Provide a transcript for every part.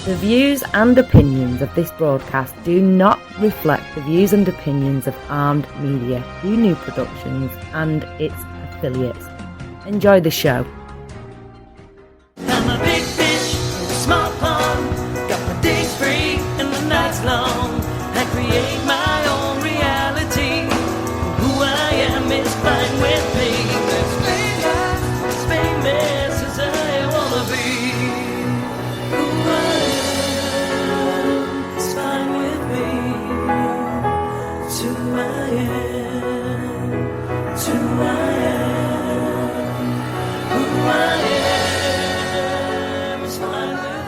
The views and opinions of this broadcast do not reflect the views and opinions of Armed Media, New Productions and its affiliates. Enjoy the show. I'm a big fish in a small pond. Got my days free and the nights long. I create my own reality. Who I am is fine with me. As famous as I wanna be. Who I am is fine with me. It's who I am. It's who I am. Who I am is fine with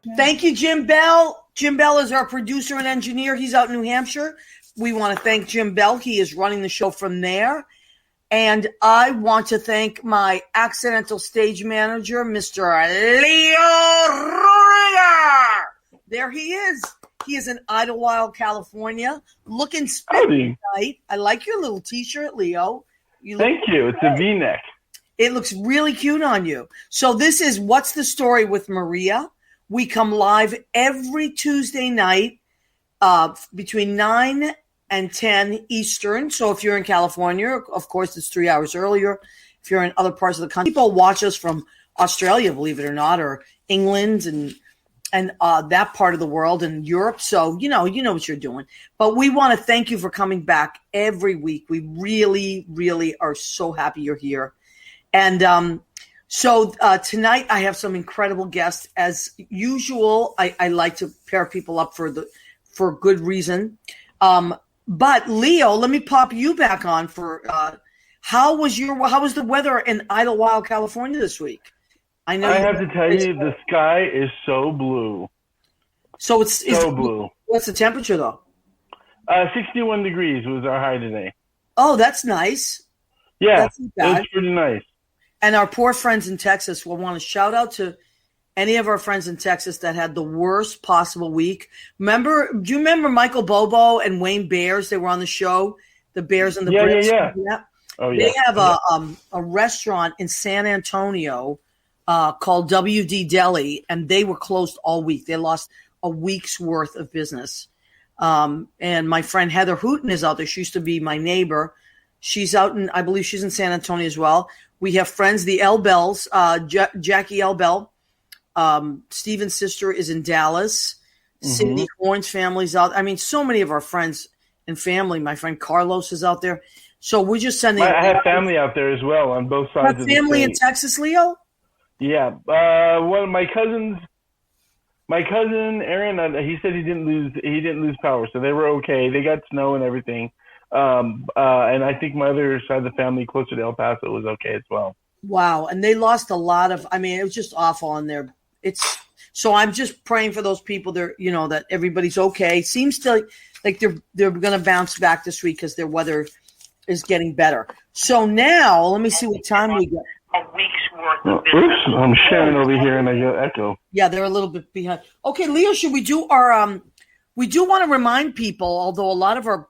me. Thank you, Jim Bell. Jim Bell is our producer and engineer. He's out in New Hampshire. We want to thank Jim Bell. He is running the show from there. And I want to thank my accidental stage manager, Mr. Leo Roriger. There he is. He is in Idlewild, California. Looking splendid tonight. I like your little T-shirt, Leo. Thank you. It's a V-neck. It looks really cute on you. So this is What's the Story with Maria. We come live every Tuesday night between 9 and 10 Eastern. So if you're in California, of course, it's 3 hours earlier. If you're in other parts of the country, people watch us from Australia, believe it or not, or England and that part of the world and Europe. So, you know what you're doing. But we want to thank you for coming back every week. We really, really are so happy you're here. And so tonight I have some incredible guests. As usual, I like to pair people up for good reason. But Leo, let me pop you back on for how was the weather in Idlewild, California this week? I have to tell you, the sky is so blue. So it's blue. What's the temperature though? 61 degrees was our high today. Oh, that's nice. Yeah, that's not bad. It was pretty nice. And our poor friends in Texas will want to shout out to any of our friends in Texas that had the worst possible week. Do you remember Michael Bobo and Wayne Bears? They were on the show, the Bears and the Brits. Yeah. Oh, yeah. They have a restaurant in San Antonio called WD Deli, and they were closed all week. They lost a week's worth of business. And my friend Heather Hooten is out there. She used to be my neighbor. She's out I believe she's in San Antonio as well. We have friends, the L Bells, Jackie L Bell. Steven's sister is in Dallas. Cindy Horn's family's out. I mean, so many of our friends and family. My friend Carlos is out there. So we're just sending. I have family out there as well on both sides of the state. Family in Texas, Leo? Yeah. One of my cousins, Aaron, he said he didn't lose power, so they were okay. They got snow and everything. And I think my other side of the family closer to El Paso was okay as well. Wow. And they lost a lot of, it was just awful in there. So I'm just praying for those people there, that everybody's okay. Seems to like they're going to bounce back this week because their weather is getting better. So now let me see what time we got. A week's worth of business. Oops, I'm sharing over here and I get echo. Yeah, they're a little bit behind. Okay, Leo, should we do our we do want to remind people, although a lot of our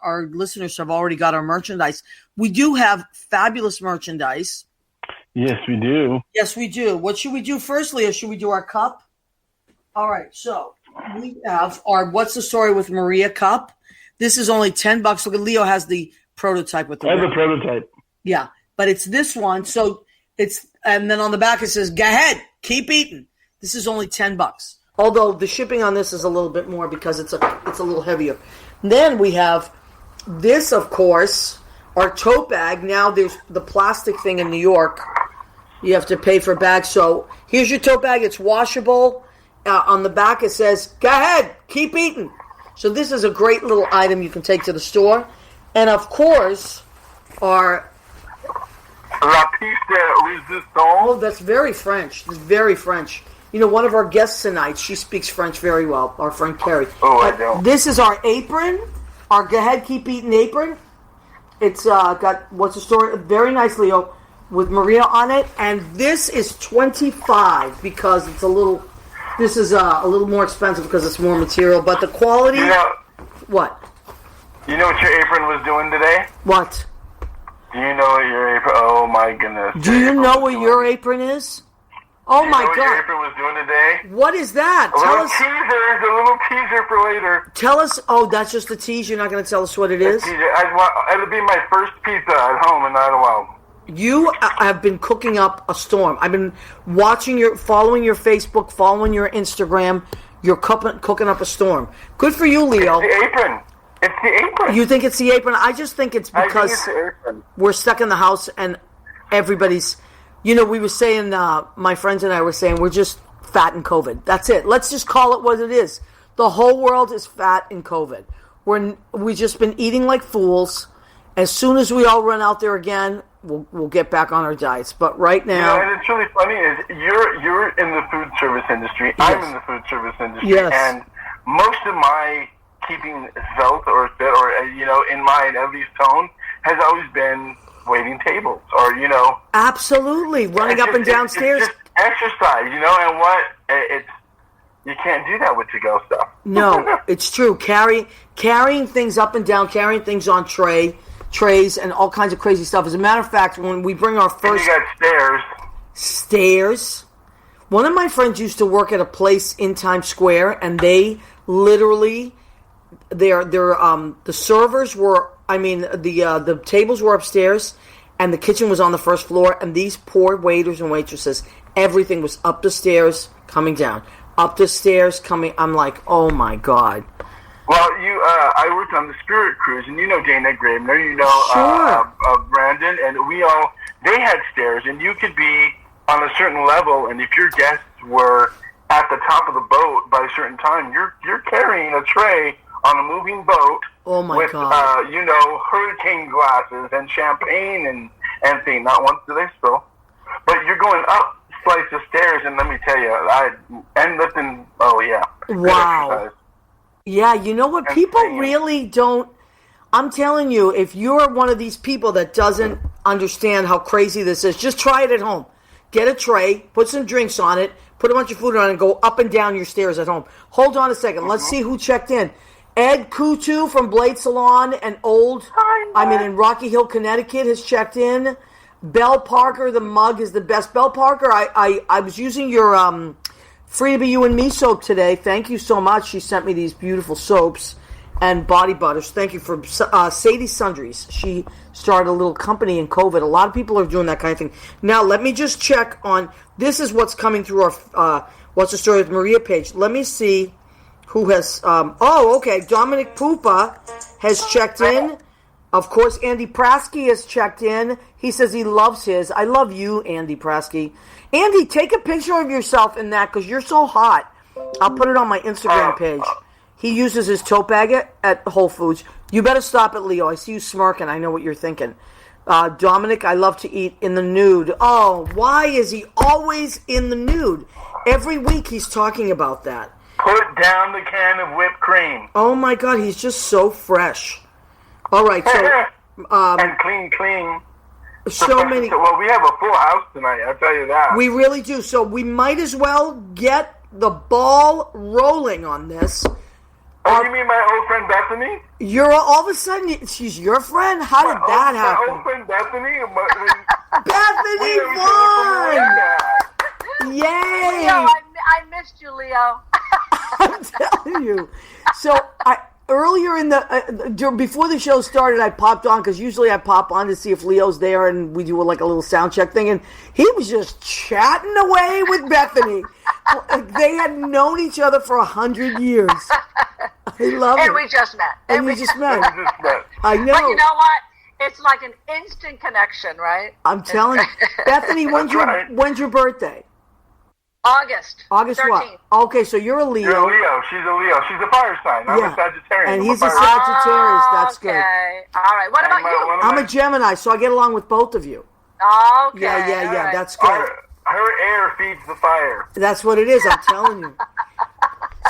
our listeners have already got our merchandise. We do have fabulous merchandise. Yes, we do. Yes, we do. What should we do first, Leo? Should we do our cup? All right, so we have our What's the Story with Maria cup. This is only $10. Look at Leo has the prototype with the I have the prototype. Yeah, but it's this one. So and then on the back it says, "Go ahead, keep eating." This is only $10. Although the shipping on this is a little bit more because it's a little heavier. And then we have this, of course, our tote bag. Now there's the plastic thing in New York. You have to pay for bags. So here's your tote bag. It's washable. On the back it says, "Go ahead, keep eating." So this is a great little item you can take to the store. And of course, our La piece de resistance. Oh, that's very French. It's very French. One of our guests tonight, she speaks French very well, our friend Kerry. Oh, I don't. This is our apron, our Go Ahead, Keep Eating apron. It's got, What's the Story? Very nice, Leo, with Maria on it. And this is $25 because it's this is a little more expensive because it's more material. But the quality... What? You know what your apron was doing today? What? Do you know what your apron... Oh, my goodness. Do you know what your apron is? Oh my what your God! apron was doing today? What is that? A little teaser for later. Tell us. Oh, that's just a tease. You're not going to tell us what it is. It'll be my first pizza at home in not a while. You have been cooking up a storm. I've been following your Facebook, following your Instagram. You're cooking up a storm. Good for you, Leo. It's the apron. It's the apron. You think it's the apron? I just think it's because it's the apron. We're stuck in the house and everybody's, we were saying, my friends and I were saying, we're just fat in COVID. That's it. Let's just call it what it is. The whole world is fat in COVID. We've just been eating like fools. As soon as we all run out there again, we'll get back on our diets. But right now, and it's really funny is you're in the food service industry. Yes. I'm in the food service industry, Yes. and most of my keeping health or fit or in mind at least tone has always been waiting tables or absolutely running up and downstairs. It's just exercise, and what you can't do that with to-go stuff. No, it's true. Carrying things up and down, carrying things on trays, and all kinds of crazy stuff. As a matter of fact, when we bring our first... And you got stairs. One of my friends used to work at a place in Times Square, and they literally... the servers were... the tables were upstairs, and the kitchen was on the first floor, and these poor waiters and waitresses, everything was up the stairs, coming down. Up the stairs, coming... I'm like, oh my God. Well, I worked on the Spirit Cruise, and Dana Gravener, Sure. Brandon, and they had stairs, and you could be on a certain level, and if your guests were at the top of the boat by a certain time, you're carrying a tray on a moving boat. Oh my with, God. hurricane glasses and champagne and things. Not once do they spill, but you're going up flights of stairs, and let me tell you, and lifting. Oh yeah. Wow. Yeah, you know what? People really don't... I'm telling you, if you're one of these people that doesn't understand how crazy this is, just try it at home. Get a tray, put some drinks on it, put a bunch of food on it, and go up and down your stairs at home. Hold on a second. Let's see who checked in. Ed Kutu from Blade Salon and in Rocky Hill, Connecticut has checked in. Belle Parker, the mug is the best. Belle Parker, I was using your... Free to Be You and Me soap today. Thank you so much. She sent me these beautiful soaps and body butters. Thank you for Sadie Sundries. She started a little company in COVID. A lot of people are doing that kind of thing. Now, let me just check on... This is what's coming through our What's the Story with Maria page. Let me see who has... okay. Dominic Pupa has checked in. Of course, Andy Prasky has checked in. He says he loves his. I love you, Andy Prasky. Andy, take a picture of yourself in that because you're so hot. I'll put it on my Instagram page. He uses his tote bag at Whole Foods. You better stop it, Leo. I see you smirking. I know what you're thinking. Dominic, I love to eat in the nude. Oh, why is he always in the nude? Every week he's talking about that. Put down the can of whipped cream. Oh, my God. He's just so fresh. All right, so... and clean. So many... Well, we have a full house tonight, I'll tell you that. We really do. So we might as well get the ball rolling on this. Oh, you mean my old friend Bethany? You're all of a sudden... She's your friend? How did that happen? My old friend Bethany? Bethany won! Yay! Leo, I missed you, Leo. I'm telling you. So earlier in the before the show started, I popped on because usually I pop on to see if Leo's there, and we do like a little sound check thing. And he was just chatting away with Bethany. They had known each other for 100 years. I love it. And we just met. And we just met. I know. But you know what? It's like an instant connection, right? I'm telling you, Bethany. When's your birthday? August 13th. What? Okay, so you're a Leo. You're a Leo. She's a Leo. She's a fire sign. I'm a Sagittarius. And he's a Sagittarius. That's good. Okay. All right. What about you? I'm a Gemini, so I get along with both of you. Okay. Yeah. Right. That's good. Her air feeds the fire. That's what it is. I'm telling you.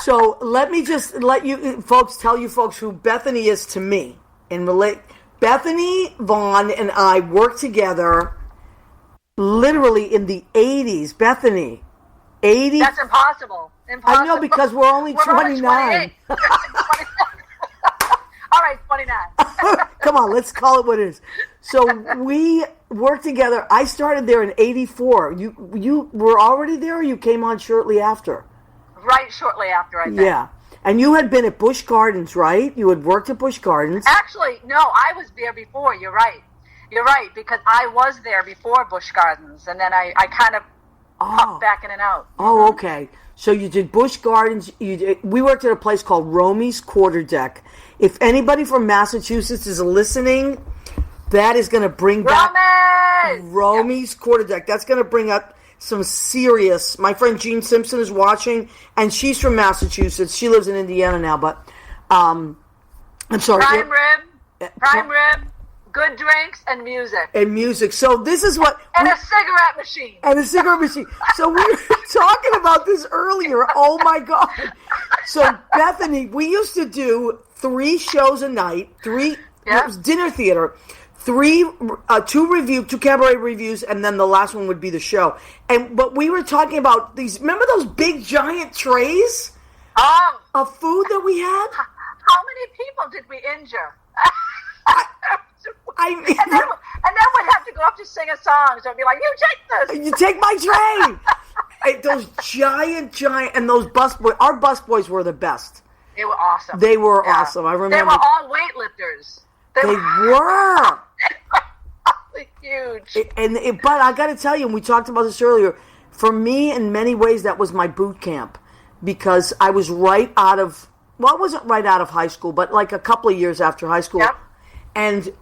So let me just let you folks tell you folks who Bethany is to me and relate. Bethany, Vahn, and I worked together literally in the 80s. Bethany. 80. That's impossible. I know, because we're only 29. All right, 29. Come on, let's call it what it is. So we worked together. I started there in '84. You were already there, or you came on shortly after? Right shortly after, I think. Yeah. And you had been at Busch Gardens, right? You had worked at Busch Gardens. Actually, no, I was there before. You're right. You're right, because I was there before Busch Gardens, and then I kind of popped back in and out. Oh, okay. So you did Busch Gardens. We worked at a place called Romy's Quarterdeck. If anybody from Massachusetts is listening, that is going to bring back Romy's Quarterdeck. That's going to bring up some serious. My friend Jean Simpson is watching, and she's from Massachusetts. She lives in Indiana now, but I'm sorry. Prime rib, good drinks, and music. And music. So this is what... And a cigarette machine. And a cigarette machine. So we were talking about this earlier. Oh, my God. So, Bethany, we used to do 3 shows a night. It was dinner theater. 2 cabaret reviews, and then the last one would be the show. But we were talking about these... Remember those big, giant trays of food that we had? How many people did we injure? And then we'd have to go up to sing a song. So I'd be like, you take this. You take my tray. Those giant, and those busboys. Our busboys were the best. They were awesome. They were awesome. I remember. They were all weightlifters. They were. Huge. But I got to tell you, and we talked about this earlier, for me, in many ways, that was my boot camp. Because I was right out of... Well, I wasn't right out of high school, but like a couple of years after high school. Yep. And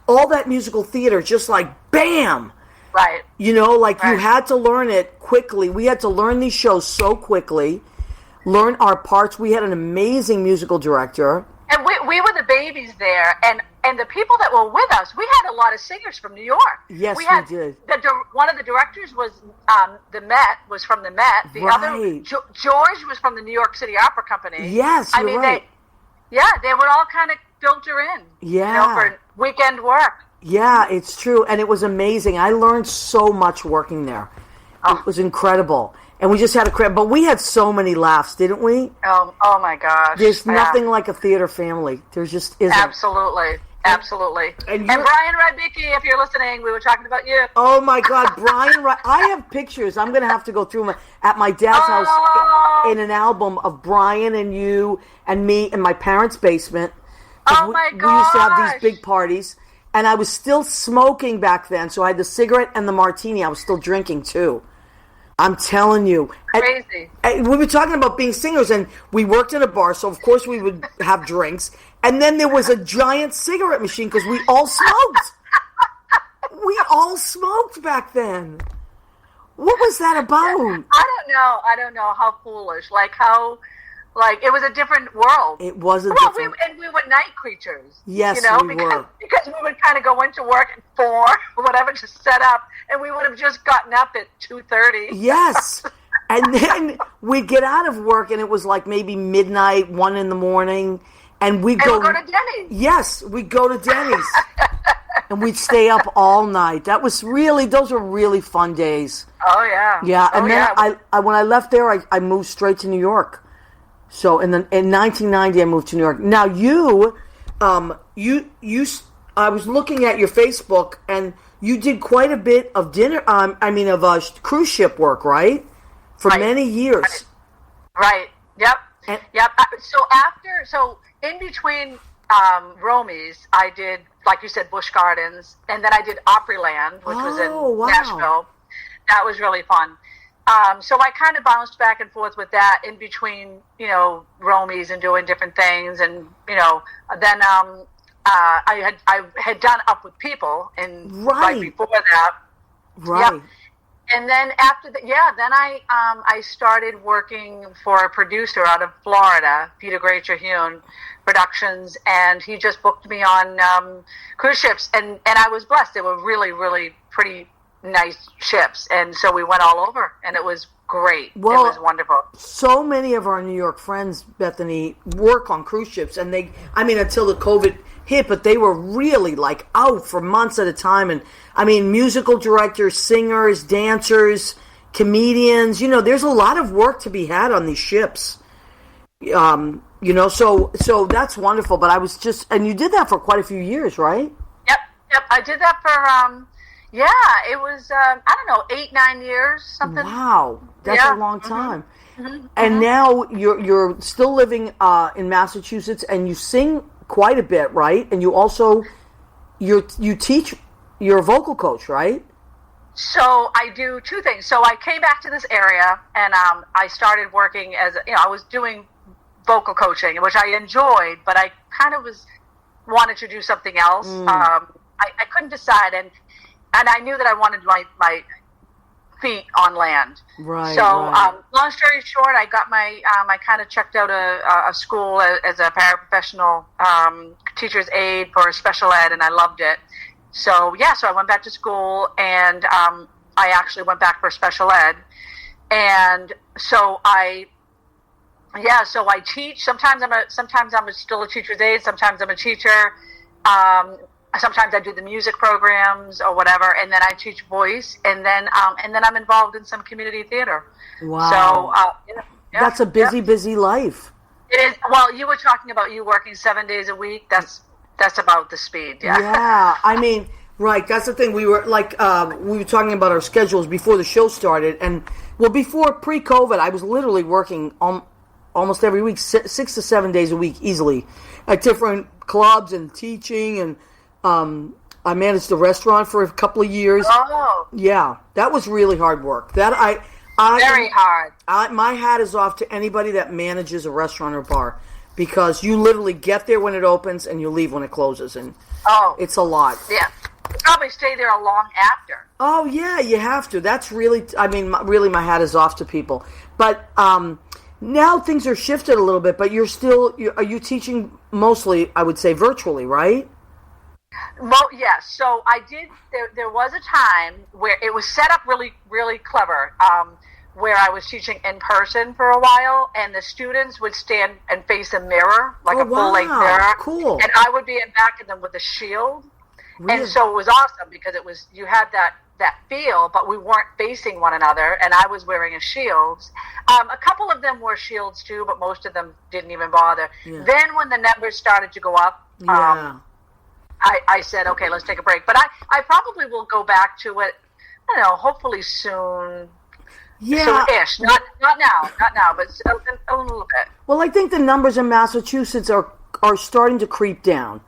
all that musical theater, just like, bam! Right. You had to learn it quickly. We had to learn these shows so quickly, learn our parts. We had an amazing musical director. And we were the babies there, and the people that were with us, we had a lot of singers from New York. Yes, we did. One of the directors was the Met, was from the Met. The other, George, was from the New York City Opera Company. Yes, you're right. They would all kind of filter in. Yeah. For weekend work. Yeah, it's true. And it was amazing. I learned so much working there. It was incredible. And we just had but we had so many laughs, didn't we? Oh my gosh. There's nothing like a theater family. There just isn't. Absolutely. And Brian Radbicki, if you're listening, we were talking about you. Oh my God, Brian! I have pictures. I'm going to have to go through at my dad's house in an album of Brian and you and me in my parents' basement. Oh my God! We used to have these big parties, and I was still smoking back then. So I had the cigarette and the martini. I was still drinking too. I'm telling you. Crazy. And we were talking about being singers, and we worked in a bar, so of course we would have drinks. And then there was a giant cigarette machine because we all smoked. We all smoked back then. What was that about? I don't know how foolish. It was a different world. It was a different... we were night creatures. Yes, we were. Because we would kind of go into work at 4 or whatever to set up, and we would have just gotten up at 2:30. Yes. And then we'd get out of work, and it was like maybe midnight, 1 in the morning, and we'd go to Denny's. Yes, we'd go to Denny's. And we'd stay up all night. Those were really fun days. Oh, yeah. Yeah, and then I when I left there, I moved straight to New York. So in 1990, I moved to New York. Now I was looking at your Facebook, and you did quite a bit of cruise ship work, right? For many years. Right. Yep. Yep. So in between Romy's, I did, like you said, Busch Gardens, and then I did Opryland, which was in Nashville. That was really fun. So I kind of bounced back and forth with that in between, Romy's and doing different things, and then I had done Up with People, and right before that, right. Yep. And then after that, then I started working for a producer out of Florida, Peter Gray Trahune Productions, and he just booked me on cruise ships, and I was blessed. They were really, really pretty nice ships, and so we went all over, and it was great. Well, it was wonderful. So many of our New York friends, Bethany, work on cruise ships, and until the COVID hit, but they were really out for months at a time, and musical directors, singers, dancers, comedians, there's a lot of work to be had on these ships. So that's wonderful, but I was and you did that for quite a few years, right? Yep. Yep, I did that for, it was, 8-9 years, something. Wow, that's a long time. And now you're still living in Massachusetts, and you sing quite a bit, right? And you also you teach. You're a vocal coach, right? So I do two things. So I came back to this area, and I started working as I was doing vocal coaching, which I enjoyed, but I kind of wanted to do something else. I couldn't decide, and I knew that I wanted my feet on land. Right. So, long story short, I got I kind of checked out a school as a paraprofessional teacher's aide for special ed, and I loved it. So, so I went back to school, and I actually went back for special ed. And so I teach. Sometimes I'm still a teacher's aide. Sometimes I'm a teacher. Sometimes I do the music programs or whatever, and then I teach voice, and then I'm involved in some community theater. Wow. So that's a busy life. It is. Well, you were talking about you working 7 days a week. That's about the speed. Yeah. Yeah. I mean, right. That's the thing. We were we were talking about our schedules before the show started, and before pre-COVID, I was literally working almost every week, 6 to 7 days a week, easily, at different clubs and teaching, and I managed a restaurant for a couple of years. Oh. Yeah, that was really hard work. That very hard. My hat is off to anybody that manages a restaurant or bar, because you literally get there when it opens and you leave when it closes, and it's a lot. Yeah, you probably stay there long after. Oh yeah, you have to. That's really, really, my hat is off to people. But now things are shifted a little bit. But are you teaching mostly, I would say, virtually, right? Well, yes. So I did. There was a time where it was set up really, really clever, where I was teaching in person for a while, and the students would stand and face a mirror, like a full-length mirror. Cool. And I would be in back of them with a shield. Really? And so it was awesome, because you had that feel, but we weren't facing one another, and I was wearing a shield. A couple of them wore shields too, but most of them didn't even bother. Yeah. Then when the numbers started to go up, I said, okay, let's take a break. But I probably will go back to it, I don't know, hopefully soon. Yeah. Soon-ish. Not now, but a little bit. Well, I think the numbers in Massachusetts are starting to creep down.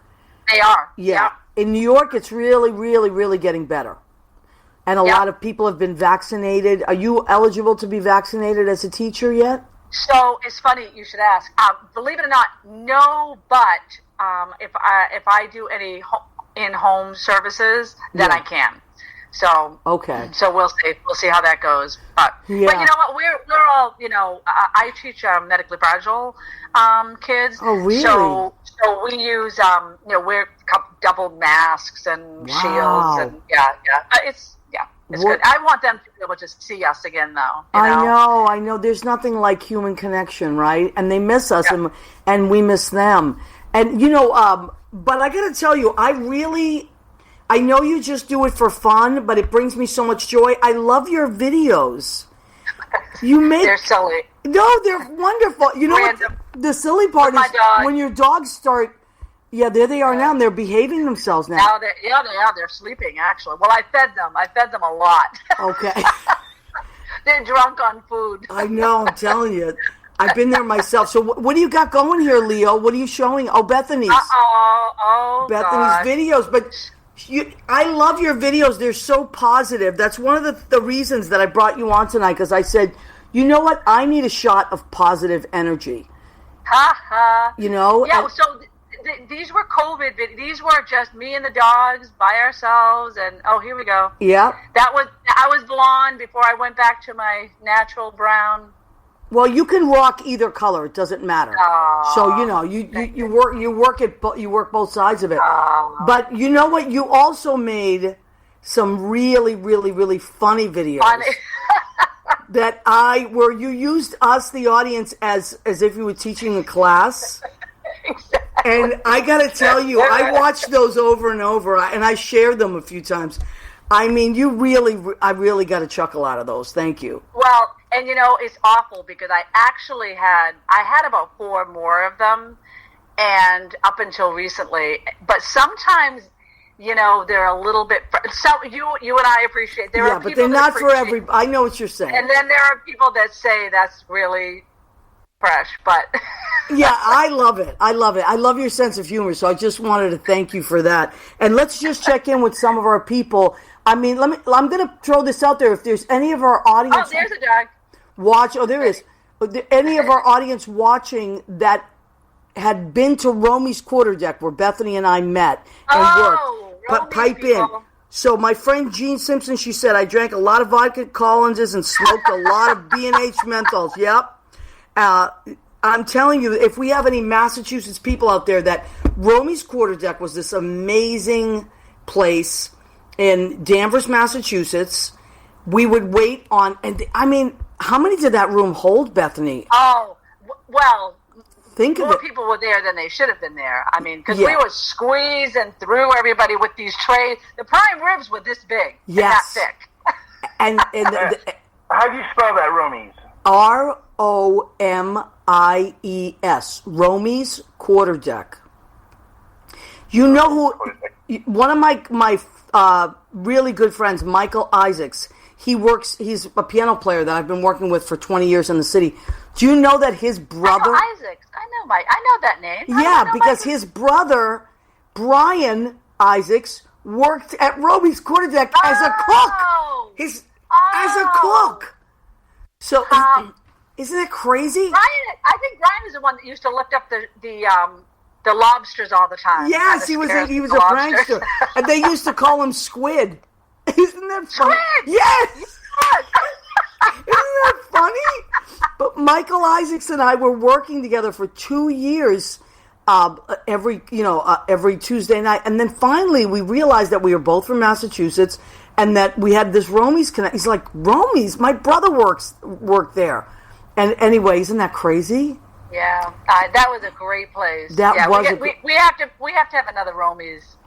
They are. Yeah. In New York, it's really, really, really getting better. And a lot of people have been vaccinated. Are you eligible to be vaccinated as a teacher yet? So it's funny you should ask. Believe it or not, no. But if I do any in-home services, then I can. So okay. So we'll see how that goes. But you know what? We're all I teach medically fragile kids. Oh really? So we use wear double masks and shields, and it's good. I want them to be able to see us again, though. I know. There's nothing like human connection, right? And they miss us, and we miss them. And but I got to tell you, I know you just do it for fun, but it brings me so much joy. I love your videos. They're silly. No, they're wonderful. You know what? The silly part is when your dogs start. Yeah, there they are now, and they're behaving themselves now. Now they're sleeping, actually. Well, I fed them a lot. Okay. They're drunk on food. I know, I'm telling you. I've been there myself. So what do you got going here, Leo? What are you showing? Oh, Bethany's. Bethany's videos. But I love your videos. They're so positive. That's one of the reasons that I brought you on tonight, because I said, you know what? I need a shot of positive energy. Yeah, so these were COVID videos. These were just me and the dogs by ourselves, and here we go. Yeah. I was blonde before I went back to my natural brown. Well, you can rock either color; it doesn't matter. So you work both sides of it. But you know what? You also made some really, really, really funny videos. Where you used us, the audience, as if you were teaching a class. Exactly. And I got to tell you, I watched those over and over, and I shared them a few times. I mean, I really got a chuckle out of those. Thank you. Well, and it's awful, because I actually had about 4 more of them, and up until recently. But sometimes they're a little bit. So you and I appreciate. There are but they're not for every. I know what you're saying. And then there are people that say that's really fresh, but. Yeah, I love it. I love your sense of humor. So I just wanted to thank you for that. And let's just check in with some of our people. I mean, I'm going to throw this out there. If there's any of our audience, there's a dog. There is. Any of our audience watching that had been to Romy's quarterdeck where Bethany and I met and worked, pipe people. In. So my friend Jean Simpson, she said, I drank a lot of vodka Collinses and smoked a lot of B&H menthols. Yep. I'm telling you, if we have any Massachusetts people out there, that Romy's quarterdeck was this amazing place in Danvers, Massachusetts. We would wait on, and I mean, how many did that room hold, Bethany? Oh, well, think of it. More people were there than they should have been there. I mean, because we were squeezing through everybody with these trays. The prime ribs were this big, and that thick. and how do you spell that, Romy's? Romies, Romy's quarterdeck. You know who? One of my really good friends, Michael Isaacs. He's a piano player that I've been working with for 20 years in the city. Do you know that his brother... Michael Isaacs. I know that name. Yeah, because his brother, Brian Isaacs, worked at Romy's quarterdeck as a cook. As a cook. So, isn't that crazy? I think Brian is the one that used to lift up the lobsters all the time. Yes, he was a prankster. And they used to call him Squid. Isn't that funny? Squid! Yes! Isn't that funny? But Michael Isaacs and I were working together for 2 years every Tuesday night. And then finally we realized that we were both from Massachusetts and that we had this Romy's connect. He's like, Romy's? My brother worked there. And anyway, isn't that crazy? Yeah, that was a great place. We have to have another Romy's.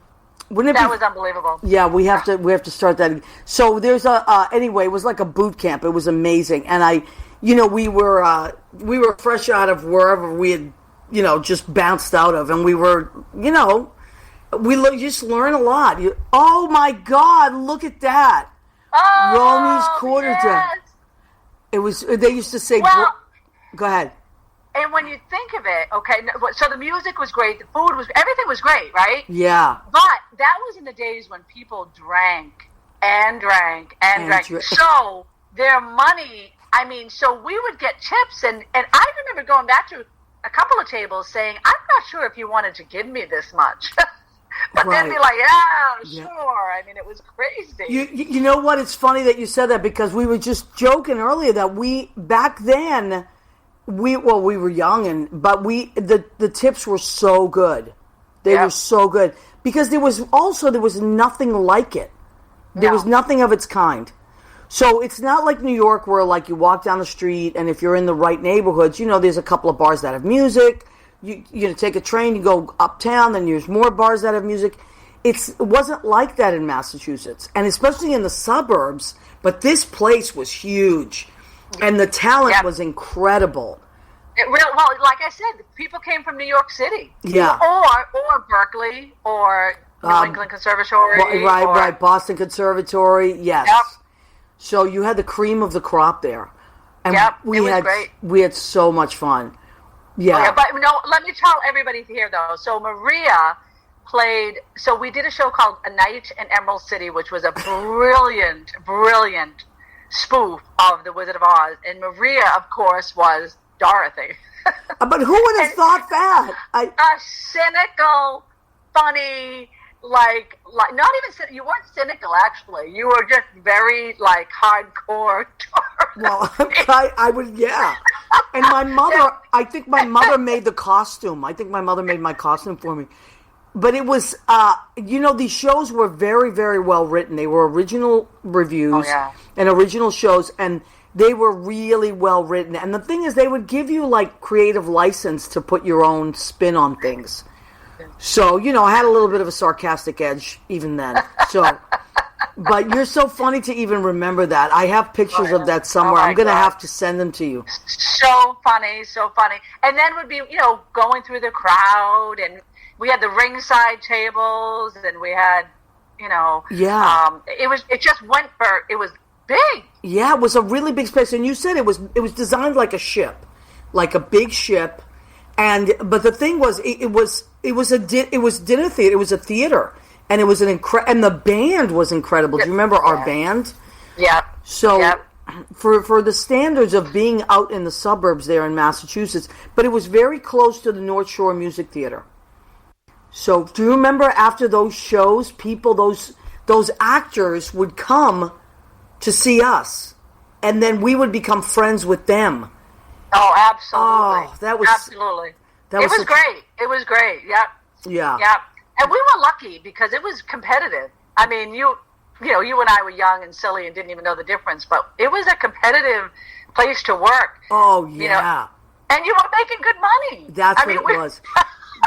That was unbelievable. Yeah, we have to start that. So there's anyway, it was like a boot camp. It was amazing, and we were fresh out of wherever we had just bounced out of, and we were we just learn a lot. Oh my God, look at that! Romy's quarterdeck. Yes. It was. They used to say. Well, go ahead. And when you think of it, okay, so the music was great, the food everything was great, right? Yeah. But that was in the days when people drank and drank and drank. So their money, so we would get tips, and I remember going back to a couple of tables saying, I'm not sure if you wanted to give me this much. But they'd be like, yeah, sure. I mean, it was crazy. You know what? It's funny that you said that because we were just joking earlier that back then, we were young, but the tips were so good. They were so good because there was nothing like it. There was nothing of its kind. So it's not like New York where like you walk down the street and if you're in the right neighborhoods, there's a couple of bars that have music. You take a train, you go uptown, then there's more bars that have music. It wasn't like that in Massachusetts, and especially in the suburbs. But this place was huge. And the talent was incredible. Well, like I said, people came from New York City. Yeah. Or Berkeley, or New England Conservatory. Right. Boston Conservatory, yes. Yep. So you had the cream of the crop there. And it was great. We had so much fun. Yeah. Okay, but let me tell everybody here, though. So Maria played, so we did a show called A Night in Emerald City, which was a brilliant, brilliant spoof of The Wizard of Oz, and Maria, of course, was Dorothy. But who would have thought that? A cynical, funny, like not even you weren't cynical actually. You were just very hardcore. Well, I would, yeah. And my mother, I think my mother made the costume. I think my mother made my costume for me. But it was, these shows were very, very well written. They were original reviews and original shows, and they were really well written. And the thing is, they would give you, creative license to put your own spin on things. So, I had a little bit of a sarcastic edge even then. So, but you're so funny to even remember that. I have pictures of that somewhere. I'm going to have to send them to you. So funny, so funny. And then would be, going through the crowd, and we had the ringside tables, and we had, Yeah. It just went for, it was big. Yeah, it was a really big space, and you said it was designed like a ship, like a big ship, but the thing was, it was dinner theater. It was a theater, and it was and the band was incredible. Do you remember our band? Yeah. So for the standards of being out in the suburbs there in Massachusetts, but it was very close to the North Shore Music Theater. So do you remember after those shows, people, those actors would come to see us, and then we would become friends with them. Oh, absolutely. Oh, that was absolutely. It was great. It was great. Yep. Yeah. Yep. And we were lucky because it was competitive. I mean, you and I were young and silly and didn't even know the difference, but it was a competitive place to work. Oh, yeah. And you were making good money. That's what it was.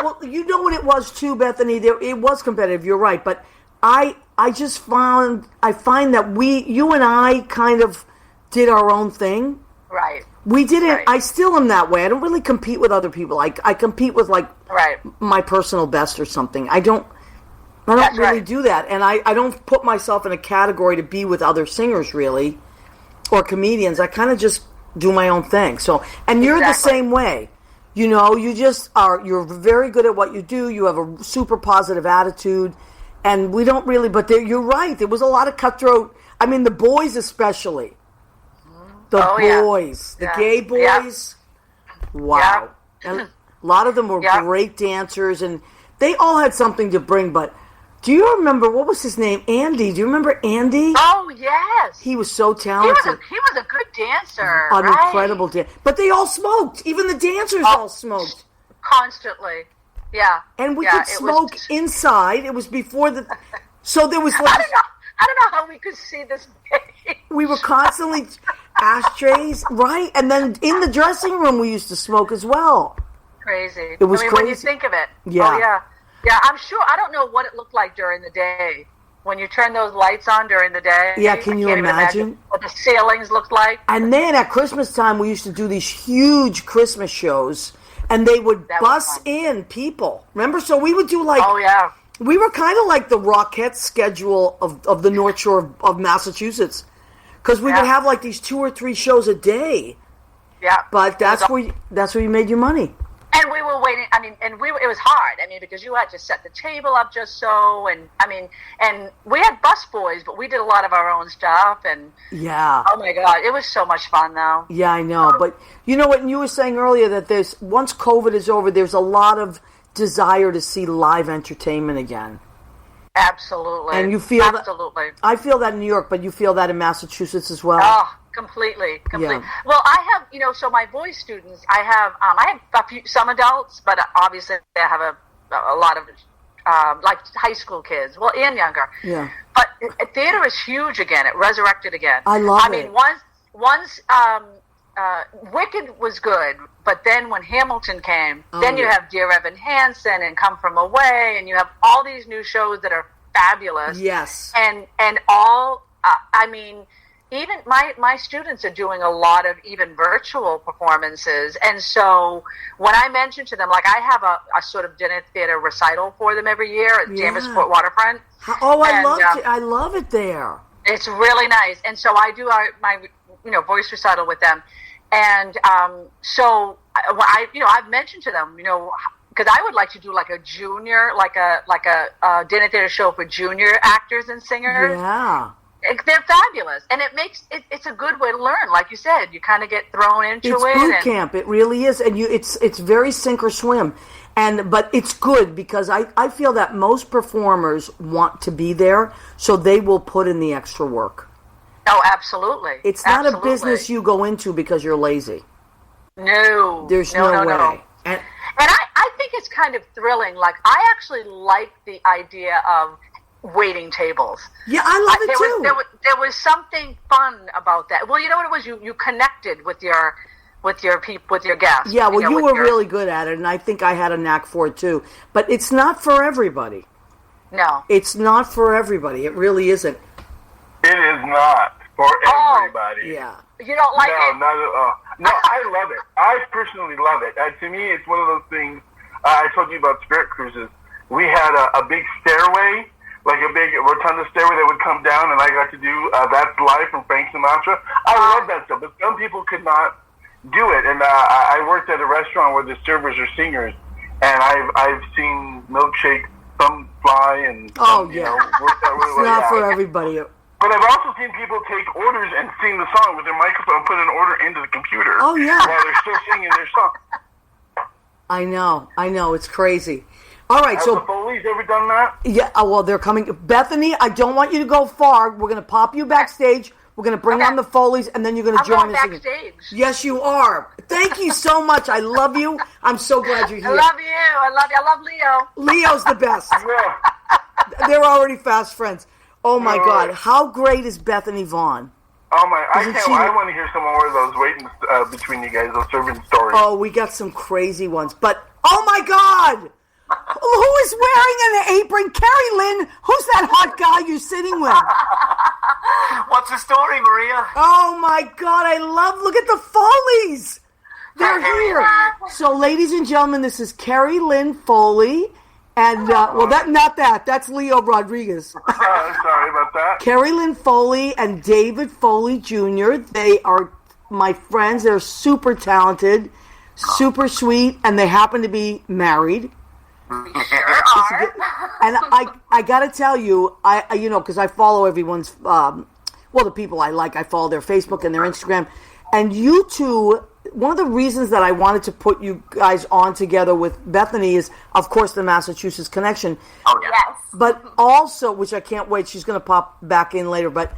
Well, you know what it was too, Bethany. It was competitive. You're right, but I find that you and I kind of did our own thing. Right. We didn't. Right. I still am that way. I don't really compete with other people. I compete with my personal best or something. I don't really do that, and I don't put myself in a category to be with other singers really, or comedians. I kind of just do my own thing. So, and you're the same way. You just are. You're very good at what you do. You have a super positive attitude, and we don't really. But you're right. There was a lot of cutthroat. I mean, the boys especially. The boys, the gay boys. Yeah. Wow. Yeah. And a lot of them were great dancers, and they all had something to bring. But do you remember, what was his name? Andy. Do you remember Andy? Oh, yes. He was so talented. He was a good dancer. An incredible dancer. But they all smoked. Even the dancers all smoked. Constantly. Yeah. And we could smoke inside. It was before the... So there was... I don't know how we could see this day. We were constantly... ashtrays, right? And then in the dressing room we used to smoke as well. Crazy. It was crazy. When you think of it. Yeah. Oh, yeah. Yeah, I'm sure. I don't know what it looked like during the day. When you turn those lights on during the day. Yeah, can you imagine what the ceilings looked like? And then at Christmas time we used to do these huge Christmas shows, and they would bus in people. Remember? So we would do Oh, yeah. We were kind of like the Rockette schedule of the North Shore of Massachusetts. Because we would have like these 2 or 3 shows a day. Yeah. But that's where you made your money. And we were waiting. I mean, it was hard. I mean, because you had to set the table up just so, and we had bus boys, but we did a lot of our own stuff. And oh my God, it was so much fun though. Yeah, I know. But you know what? You were saying earlier that once COVID is over, there's a lot of desire to see live entertainment again. Absolutely. And you feel absolutely. I feel that in New York, but you feel that in Massachusetts as well. Oh, completely. Yeah. Well, I have, so my voice students, I have some adults, but obviously I have a lot of like high school kids, well, and younger. Yeah. But theater is huge again. It resurrected again. I love it. I mean, once Wicked was good, but then when Hamilton came, then you have Dear Evan Hansen and Come From Away, and you have all these new shows that are fabulous. Yes. And all, I mean, even my students are doing a lot of even virtual performances. And so when I mention to them, like I have a sort of dinner theater recital for them every year at Danvers-Fort Waterfront. Oh, I love it there. It's really nice. And so I do my voice recital with them. And so I've mentioned to them, because I would like to do like a junior, like a dinner theater show for junior actors and singers. Yeah. They're fabulous, and it's a good way to learn. Like you said, you kind of get thrown into it. It's boot camp. It really is, and it's very sink or swim. But it's good because I feel that most performers want to be there, so they will put in the extra work. Oh, absolutely. It's not a business you go into because you're lazy. No. There's no way. No. And I think it's kind of thrilling. Like, I actually like the idea of waiting tables. Yeah, I love it too. There was something fun about that. Well, you know what it was? You connected with your guests. Yeah, well, you were really good at it, and I think I had a knack for it too. But it's not for everybody. No. It's not for everybody. It really isn't. It is not for everybody. Yeah. You don't like it? No, not at all. No, I love it. I personally love it. To me, it's one of those things. I told you about Spirit Cruises. We had a big stairway like a big rotunda stairway that would come down, and I got to do That's Live from Frank Sinatra. I love that stuff, but some people could not do it. And I worked at a restaurant where the servers are singers, and I've seen milkshakes, some fly, and some, work out really It's not for everybody. But I've also seen people take orders and sing the song with their microphone, put an order into the computer. Oh, yeah. While they're still singing their song. I know, it's crazy. All right, Have so the Foleys ever done that? yeah, well, they're coming. Bethany, I don't want you to go far. We're going to pop you backstage. We're going to bring on the Foleys, and then you're going to join us. Backstage. Yes, you are. Thank you so much. I love you. I'm so glad you're here. I love you. I love Leo. Leo's the best. Yeah. They're already fast friends. Oh, my God. How great is Bethany Vahn? Oh my! I want to hear some more of those waiting between you guys, those servant stories. Oh, we got some crazy ones. But, oh, my God. Who is wearing an apron? Kerry Lynn, who's that hot guy you're sitting with? What's the story, Maria? Oh, my God. Look at the Foleys. They're here. So, ladies and gentlemen, this is Kerry Lynn Foley. And, that's Leo Rodriguez. Sorry about that. Kerry Lynn Foley and David Foley Jr. They are my friends. They're super talented, super sweet, and they happen to be married. And I got to tell you, because I follow everyone's, the people I like, I follow their Facebook and their Instagram. And you two, one of the reasons that I wanted to put you guys on together with Bethany is, of course, the Massachusetts connection. Oh, yeah. Yes. But also, which I can't wait, she's going to pop back in later, but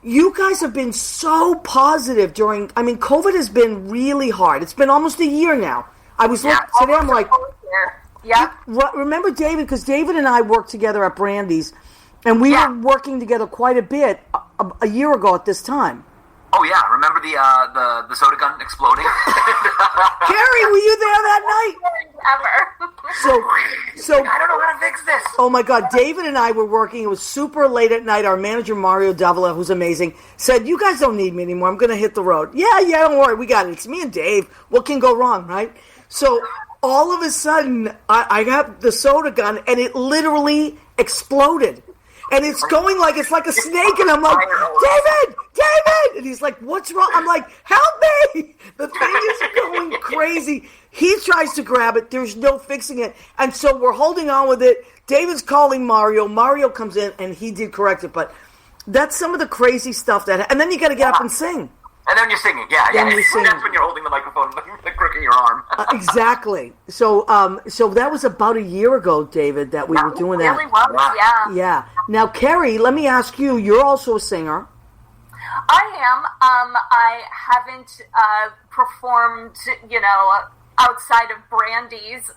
you guys have been so positive COVID has been really hard. It's been almost a year now. I was looking today, I'm like, yeah. Remember David? Because David and I worked together at Brandy's, and we were working together quite a bit a year ago at this time. Oh yeah, remember the soda gun exploding? Kerry, were you there that night? Ever. So I don't know how to fix this. Oh my God, David and I were working. It was super late at night. Our manager, Mario Davila, who's amazing, said, "You guys don't need me anymore. I'm going to hit the road." Yeah, don't worry. We got it. It's me and Dave. What can go wrong, right? So all of a sudden, I got the soda gun, and it literally exploded. And it's going it's like a snake, and I'm like, David! And he's like, what's wrong? I'm like, help me! The thing is going crazy. He tries to grab it. There's no fixing it. And so we're holding on with it. David's calling Mario. Mario comes in, and he did correct it. But that's some of the crazy stuff and then you got to get up and sing. And then you're singing, yeah. Then you're singing. That's when you're holding the microphone, crooking your arm. Exactly. So that was about a year ago, David, that we were doing that. Really was, yeah. Yeah. Now, Kerry, let me ask you. You're also a singer. I am. I haven't performed, outside of Brandy's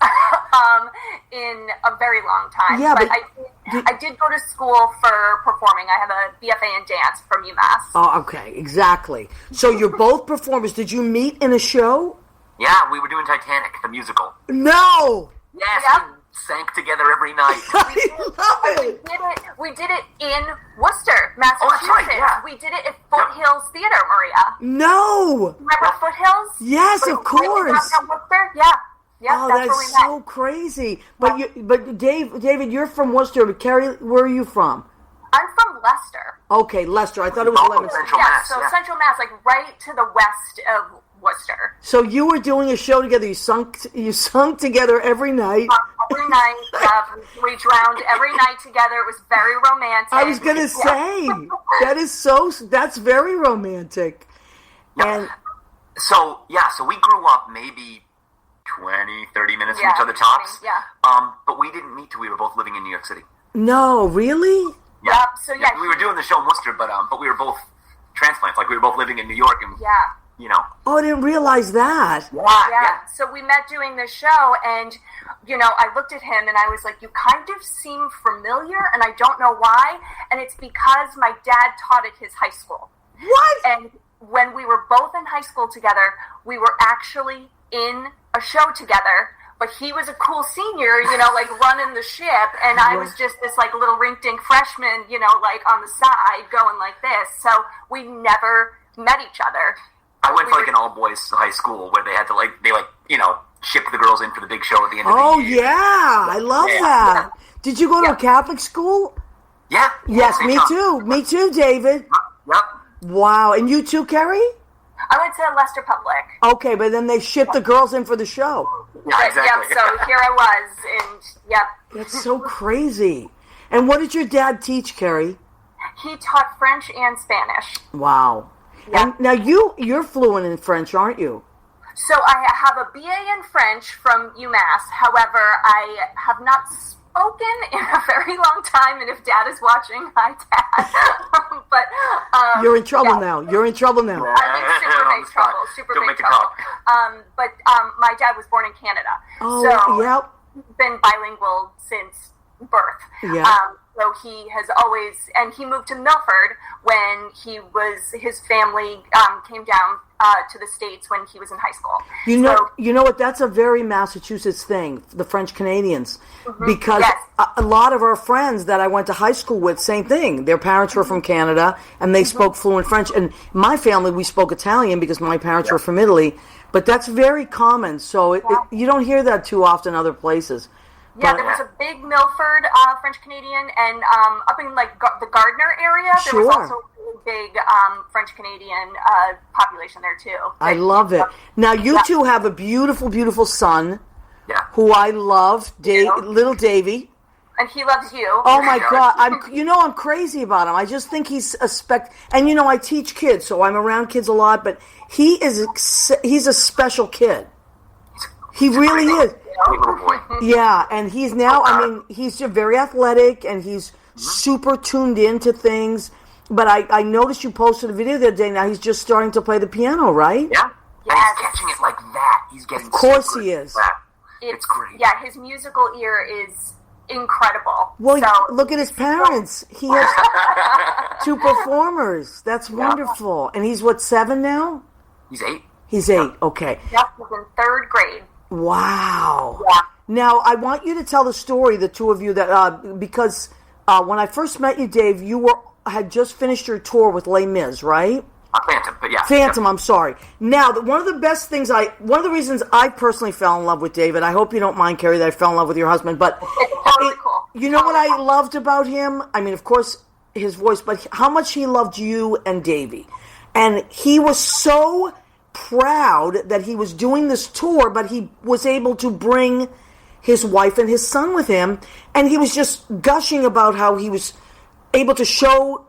in a very long time. Yeah, but I did go to school for performing. I have a BFA in dance from UMass. Oh, okay, exactly. So you're both performers. Did you meet in a show? Yeah, we were doing Titanic, the musical. No! Yes, Yep. we sank together every night. I love it. We did it in Worcester, Massachusetts. Oh, that's right, yeah. We did it at Foothills Theater, Maria. No! Remember Foothills? Yes, of course. Worcester? Yeah. Yeah, Oh, that's where we that's met. so crazy. But David, you're from Worcester. But Kerry, where are you from? I'm from Leicester. Okay, Leicester. I thought it was Leominster. Central Yeah, Mass, so yeah. Central Mass, right to the west of Worcester. So you were doing a show together. You sung together every night. Every night, we drowned every night together. It was very romantic. I was gonna say that's very romantic. And So we grew up maybe 20, 30 minutes from each other tops. Yeah. But we didn't meet till we were both living in New York City. no, really? Yeah. Yep, so yeah, we were doing the show in Worcester, but we were both transplants. Like we were both living in New York, and Oh, I didn't realize that. Yeah. So we met doing the show, and I looked at him and I was like, "You kind of seem familiar," and I don't know why. And it's because my dad taught at his high school. What? And when we were both in high school together, we were actually in a show together. But he was a cool senior, running the ship, and I was just this little rink-dink freshman, on the side going like this. So we never met each other. I went to an all-boys high school where they had to ship the girls in for the big show at the end of Oh the year. yeah, I love that. Did you go to a Catholic school? Yeah. Yes, St. me John. too. Me too, David. Yep. Wow. And you too, Kerry? I went to Leicester Public. Okay, but then they shipped the girls in for the show. Yeah, exactly. Yep, so here I was, and yep. That's so crazy. And what did your dad teach, Kerry? He taught French and Spanish. Wow. Yeah. And now you're fluent in French, aren't you? So I have a BA in French from UMass. However, I have not spoken in a very long time, and if Dad is watching, hi, Dad. But You're in trouble now. You're in trouble now. I'm in super big trouble. Super Don't big make it trouble. talk. But my dad was born in Canada, Oh, so yep. he's been bilingual since birth. Yeah. So he has always, and he moved to Milford when his family came down to the States when he was in high school. You know what? That's a very Massachusetts thing, the French Canadians, because Yes. a lot of our friends that I went to high school with, same thing. Their parents were from Canada, and they spoke fluent French. And my family, we spoke Italian because my parents were from Italy. But that's very common, so you don't hear that too often other places. Yeah, But- there was a big Milford French Canadian, and up in like the Gardner area, there was Sure. also a really big French Canadian population there too. I love it. Now, you two have a beautiful, beautiful son Yeah. who I love, little Davy. And he loves you. Oh my God! I'm crazy about him. I just think he's and I teach kids, so I'm around kids a lot. But he's a special kid. He really is. Sweet little boy. Yeah, and he's now. I mean, he's just very athletic, and he's super tuned into things. But I noticed you posted a video the other day. Now he's just starting to play the piano, right? Yeah. Yes. And he's catching it like that. He's getting. Of course super he is. that. It's great. Yeah, his musical ear is incredible. Well, so, look at his parents. He has 2 performers. That's wonderful. And he's 7 now? He's 8. He's 8. Okay. Yep, he's in 3rd grade. Wow. Yeah. Now, I want you to tell the story, the two of you, that because when I first met you, Dave, you had just finished your tour with Les Mis, right? Phantom, but yeah. Phantom, I'm sorry. Now, one of the reasons I personally fell in love with David, I hope you don't mind, Kerry, that I fell in love with your husband, but It's totally cool. you know what I loved about him? I mean, of course, his voice, but how much he loved you and Davey. And he was so proud that he was doing this tour, but he was able to bring his wife and his son with him, and he was just gushing about how he was able to show,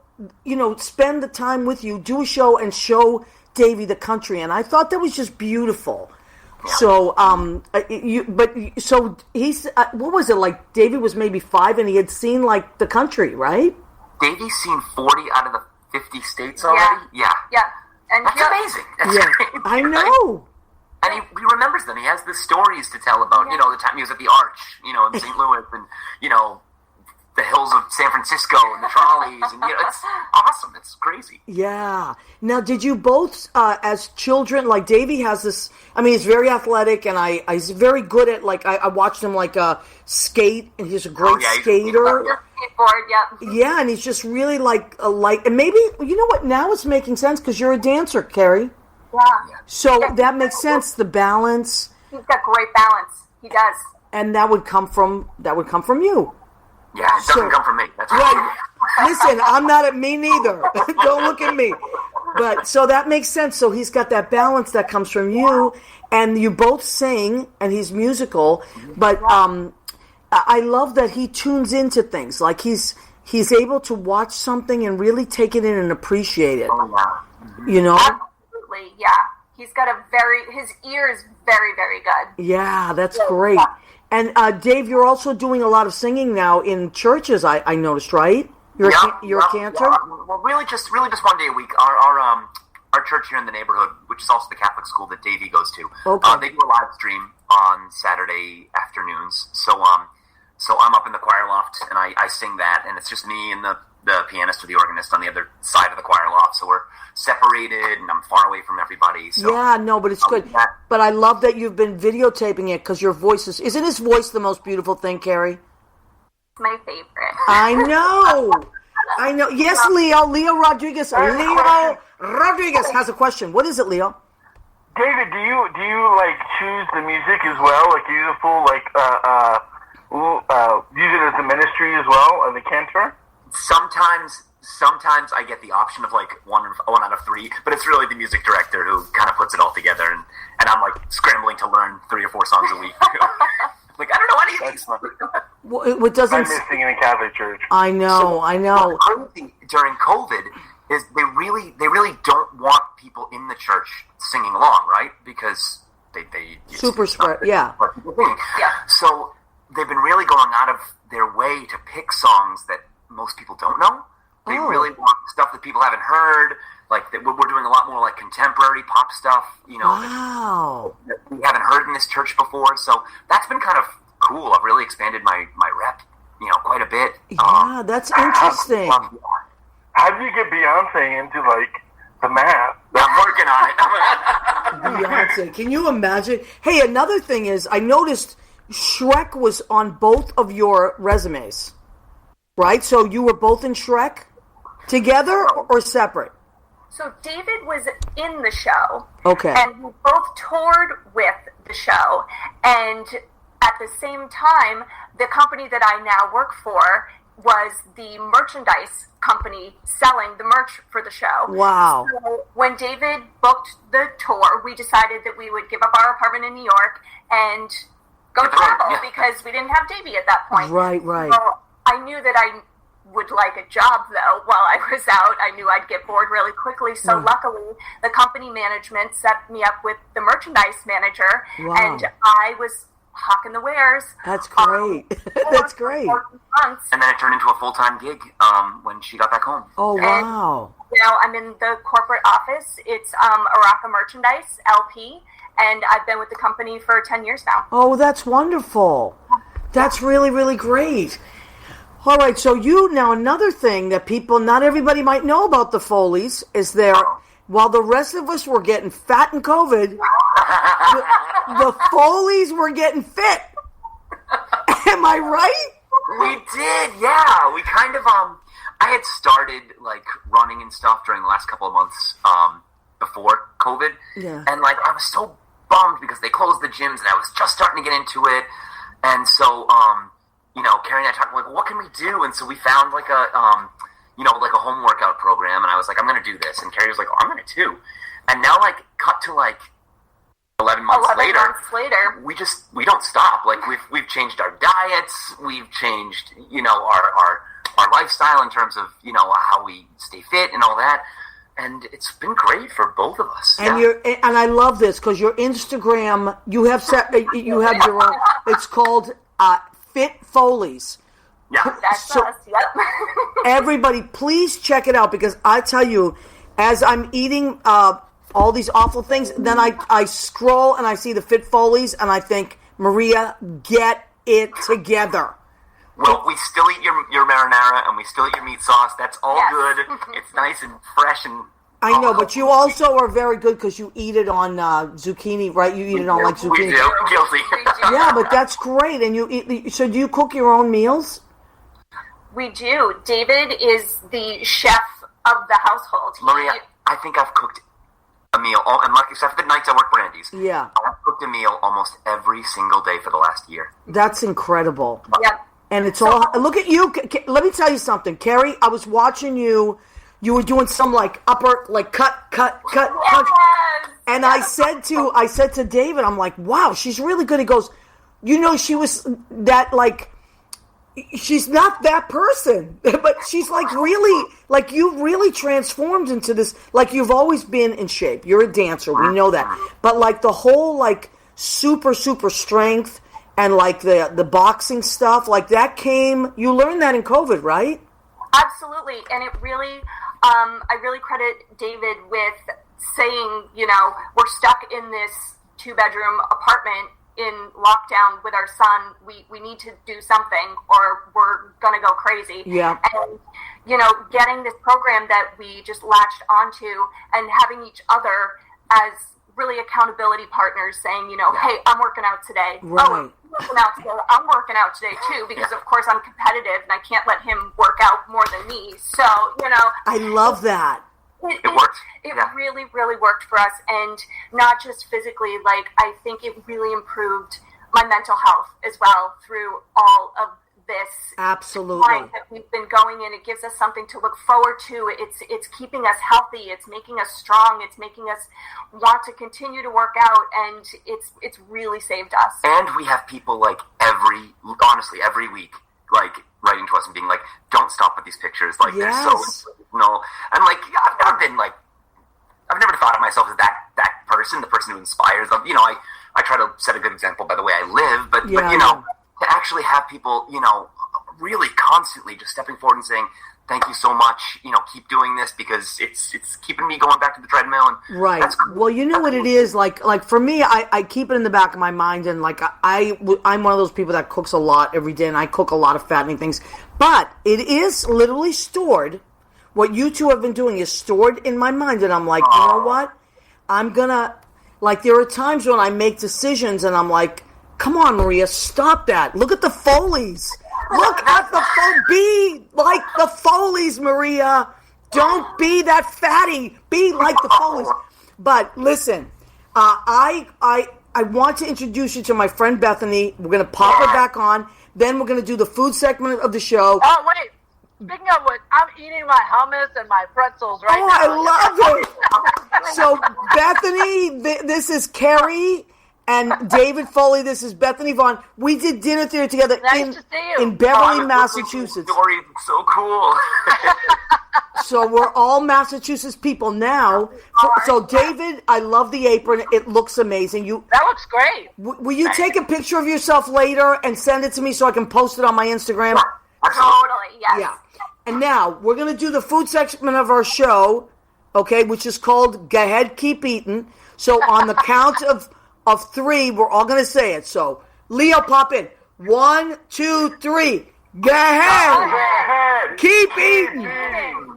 spend the time with you, do a show, and show Davey the country, and I thought that was just beautiful. Yeah. So, he's what was it like? Davey was maybe 5, and he had seen like the country, right? Davey's seen 40 out of the 50 states already. Yeah. And That's amazing. That's great. I know. And he remembers them. He has the stories to tell about, the time he was at the Arch, in St. Louis, and, the hills of San Francisco and the trolleys. And, it's awesome. It's crazy. Yeah. Now, did you both, as children, like Davey has this, I mean, he's very athletic, and he's very good at, like, I watched him, like, skate, and he's a great skater. Skateboard, yeah. Yeah, and he's just really, and maybe, you know what, now it's making sense, because you're a dancer, Kerry. Yeah. So that makes sense, the balance. He's got great balance. He does. And that would come from you. Yeah, it doesn't come from me. That's right. Listen, I'm not at me neither. Don't look at me. But so that makes sense. So he's got that balance that comes from you, and you both sing, and he's musical. But I love that he tunes into things. Like he's able to watch something and really take it in and appreciate it. Oh, wow. Absolutely, yeah. He's got his ear is very, very good. Yeah, that's great. And Dave, you're also doing a lot of singing now in churches. I noticed, right? You're a cantor. Yeah. Well, really just one day a week. Our church here in the neighborhood, which is also the Catholic school that Davey goes to, they do a live stream on Saturday afternoons. So I'm up in the choir loft and I sing that, and it's just me and the pianist or the organist on the other side of the choir loft. So we're separated, and I'm far away from everybody. So yeah, no, but it's good. But I love that you've been videotaping it, because your voice isn't his voice the most beautiful thing, Kerry? My favorite. I know. Yes, Leo Rodriguez. Leo Rodriguez has a question. What is it, Leo? David, do you like choose the music as well? Like, do you the full use it as a ministry as well, as a cantor? Sometimes I get the option of like one out of three, but it's really the music director who kind of puts it all together, and I'm like scrambling to learn 3 or 4 songs a week. Like, I don't know any of these. What doesn't? I miss singing in Catholic church. I know. The crazy thing during COVID is they really don't want people in the church singing along, right? Because they super spread, yeah. So they've been really going out of their way to pick songs that most people don't know. They really want stuff that people haven't heard. Like we're doing a lot more like contemporary pop stuff, Wow. that we haven't heard in this church before. So that's been kind of cool. I've really expanded my rep, quite a bit. Yeah, that's interesting. How do you get Beyonce into like the math? I'm working on it. Beyonce, can you imagine? Hey, another thing is, I noticed Shrek was on both of your resumes, right? So you were both in Shrek together or separate? So David was in the show. Okay. And we both toured with the show. And at the same time, the company that I now work for was the merchandise company selling the merch for the show. Wow. So when David booked the tour, we decided that we would give up our apartment in New York and go travel because we didn't have Davey at that point. Right. So I knew that I would like a job, though, while I was out. I knew I'd get bored really quickly. So luckily, the company management set me up with the merchandise manager, and I was hawking the wares. That's great. That's great. Months. And then it turned into a full-time gig when she got back home. Oh, wow. Now I'm in the corporate office. It's Araka Merchandise, LP, and I've been with the company for 10 years now. Oh, that's wonderful. That's really, really great. All right, so now another thing that not everybody might know about the Foleys is while the rest of us were getting fat in COVID, the Foleys were getting fit. Am I right? We did, yeah. We kind of, I had started like running and stuff during the last couple of months before COVID. Yeah. And like, I was so bummed because they closed the gyms and I was just starting to get into it. And so, Kerry and I talked, like, what can we do? And so we found like a home workout program, and I was like, I'm going to do this. And Kerry was like, oh, I'm going to too. And now, like, cut to like 11 months later, we don't stop. Like, we've changed our diets, we've changed, our lifestyle in terms of, how we stay fit and all that. And it's been great for both of us. And and I love this because your Instagram, you have your own. It's called Fit Foleys. Yeah, that's us. Yep. Everybody, please check it out because I tell you, as I'm eating all these awful things, then I scroll and I see the Fit Foleys and I think, Maria, get it together. Well, we still eat your marinara and we still eat your meat sauce. That's all good. It's nice and fresh and. I know, but you also are very good because you eat it on zucchini, right? You eat it on like zucchini. We do. Guilty. Yeah, but that's great. And you eat. So do you cook your own meals? We do. David is the chef of the household. Maria, I think I've cooked a meal, and like except for the nights I work Brandy's. Yeah, I've cooked a meal almost every single day for the last year. That's incredible. Yep. And it's all. Look at you. Let me tell you something, Kerry. I was watching you. You were doing some like upper, like cut, punch. And I said to David, I'm like, wow, she's really good. He goes, she was that like. She's not that person, but she's like really, like you really transformed into this, like you've always been in shape. You're a dancer, we know that. But like the whole like super strength and like the boxing stuff, like that you learned that in COVID, right? Absolutely. And it really, I really credit David with saying, we're stuck in this 2-bedroom apartment in lockdown with our son. We need to do something or we're going to go crazy. Yeah. And, getting this program that we just latched onto and having each other as really accountability partners saying, hey, I'm working out today. Right. Oh, you're working out today. I'm working out today too because of course I'm competitive and I can't let him work out more than me. So, I love that. It worked. It really, really worked for us. And not just physically, like, I think it really improved my mental health as well through all of this absolutely point that we've been going in. It gives us something to look forward to. It's keeping us healthy. It's making us strong. It's making us want to continue to work out, and it's really saved us. And we have people like every week, like writing to us and being like, "Don't stop with these pictures. Like they're so inspirational." And like I've never thought of myself as that person, the person who inspires. You know, I try to set a good example by the way I live, but you know, to actually have people, you know, really constantly just stepping forward and saying, "Thank you so much. You know, keep doing this because it's keeping me going back to the treadmill." And right. Well, you know what it is like for me, I keep it in the back of my mind, and like I'm one of those people that cooks a lot every day, and I cook a lot of fattening things, but it is literally stored. What you two have been doing is stored in my mind, and I'm like, you know what? I'm gonna, like, there are times when I make decisions, and I'm like, come on, Maria, stop that. Look at the Foleys. Look at the be like the Foleys, Maria. Don't be that fatty. Be like the Foleys. But listen, I want to introduce you to my friend Bethany. We're gonna pop her back on. Then we're gonna do the food segment of the show. Oh wait. Speaking of which, I'm eating my hummus and my pretzels right now. I love it. So, Bethany, this is Kerry, and David Foley. This is Bethany Vahn. We did dinner theater together in Beverly, Massachusetts. Story, so cool. So we're all Massachusetts people now. So, David, I love the apron. It looks amazing. That looks great. Will you take a picture of yourself later and send it to me so I can post it on my Instagram? Totally, yes. Yeah. And now, we're going to do the food segment of our show, okay, which is called Go Ahead, Keep Eating. So on the count of 3, we're all going to say it. So, Leo, pop in. 1, 2, 3. Go ahead. Keep eating.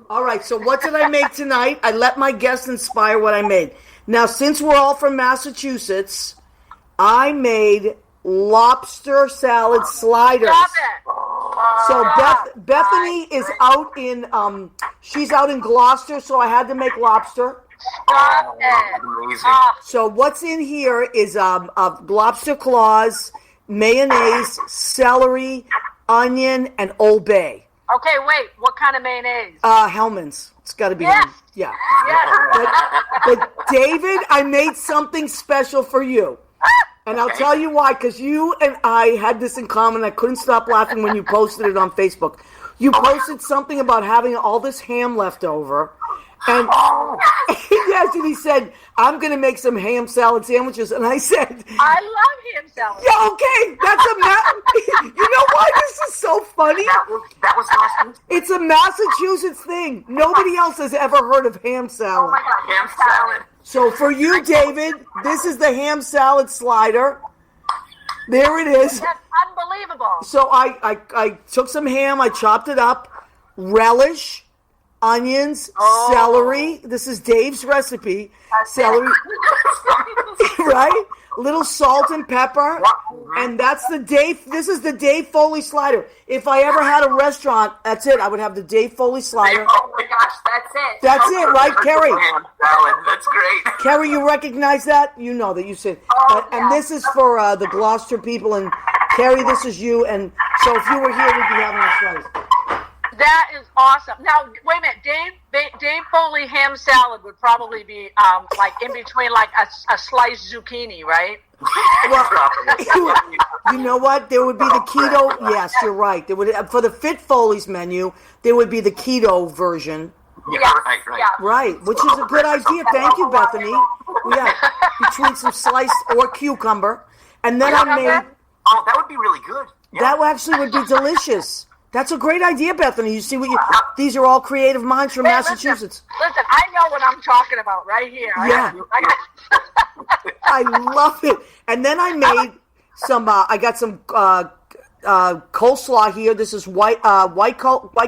All right, so what did I make tonight? I let my guests inspire what I made. Now, since we're all from Massachusetts, I made lobster salad sliders. Stop it. So Bethany is out in she's out in Gloucester, so I had to make lobster. Stop it. Amazing. So what's in here is lobster claws, mayonnaise, celery, onion, and Old Bay. Okay, wait. What kind of mayonnaise? Hellman's. It's got to be. Yes. Yeah. Yes. But David, I made something special for you. And I'll tell you why, because you and I had this in common. I couldn't stop laughing when you posted it on Facebook. You posted something about having all this ham left over. And yes, and he said, I'm going to make some ham salad sandwiches. And I said, I love ham salad. Yeah, okay, that's you know why this is so funny? That was last week. It's a Massachusetts thing. Nobody else has ever heard of ham salad. Oh my God, Ham salad. So for you, David, this is the ham salad slider. There it is. That's unbelievable. So I took some ham, I chopped it up, relish, onions, celery. This is Dave's recipe. Celery, right? Little salt and pepper, and that's the Dave. This is the Dave Foley slider. If I ever had a restaurant, that's it. I would have the Dave Foley slider. Oh my gosh, that's it. That's it, right, Kerry? Ham salad. That's great. Kerry, you recognize that? You know that you said. And this is for the Gloucester people, and Kerry, this is you. And so if you were here, we'd be having a slice. That is awesome. Now, wait a minute. Dave Foley ham salad would probably be like in between like a sliced zucchini, right? Well, you know what? There would be the keto. Yes, you're right. There would for the Fit Foley's menu. There would be the keto version. Yeah, right. Yeah. Right, which is a good idea. Thank you, Bethany. Yeah, between some sliced or cucumber, and then I made. Oh, that would be really good. Yeah. That actually would be delicious. That's a great idea, Bethany. You see what these are all creative minds from Massachusetts. Listen, I know what I'm talking about right here. Yeah. I love it. And then I made some, I got some coleslaw here. This is white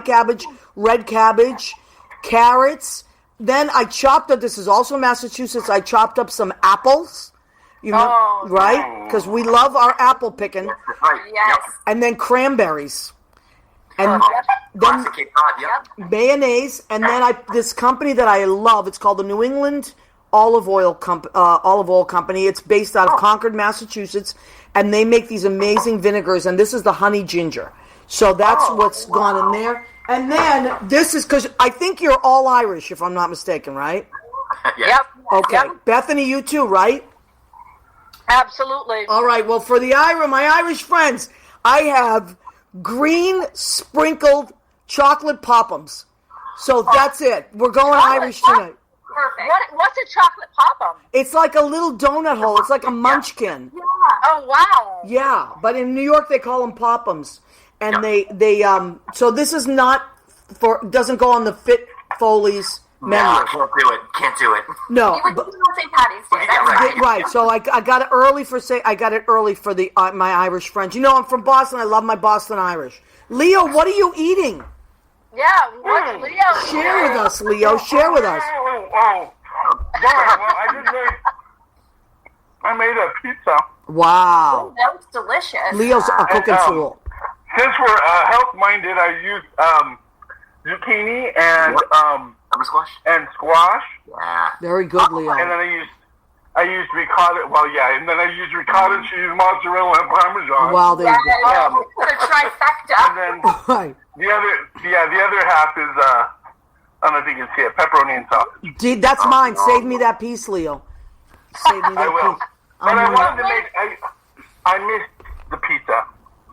cabbage, red cabbage, carrots. Then I chopped up, this is also Massachusetts, I chopped up some apples. You know, right? Because we love our apple picking. Yes. And then cranberries. And then mayonnaise, and then this company that I love. It's called the New England Olive Oil Company. It's based out of Concord, Massachusetts, and they make these amazing vinegars. And this is the honey ginger. So that's what's gone in there. And then this is because I think you're all Irish, if I'm not mistaken, right? Yes. Yep. Okay. Yep. Bethany, you too, right? Absolutely. All right. Well, for my Irish friends, I have green sprinkled chocolate poppums. So that's it. We're going Irish tonight. Perfect. What's a chocolate pop-em? It's like a little donut hole. It's like a munchkin. Yeah. Oh, wow. Yeah, but in New York they call them pop-ums, and they so this is not doesn't go on the Fit Foleys menu. No, can't do it. No, You would do it on St. Patty's Day. Yeah, That's right. So I got it early for the my Irish friends. You know, I'm from Boston. I love my Boston Irish. Leo, what are you eating? Yeah, what's Leo? Share with us, Leo. Share with us. Well, I made a pizza. Wow. That was delicious. Leo's a cooking fool. Since we're health-minded, I used zucchini and Summer squash? and squash, Yeah. Very good, Leo. and then I used ricotta. Well, yeah, and then I used ricotta cheese, mozzarella, and parmesan. Wow, there you go. Put a trifecta. And then Right. the other half is I don't know if you can see it, pepperoni and sausage. Dude, that's mine. Save me that piece, Leo. Save me I that will. piece. But I wanted to make. I missed the pizza,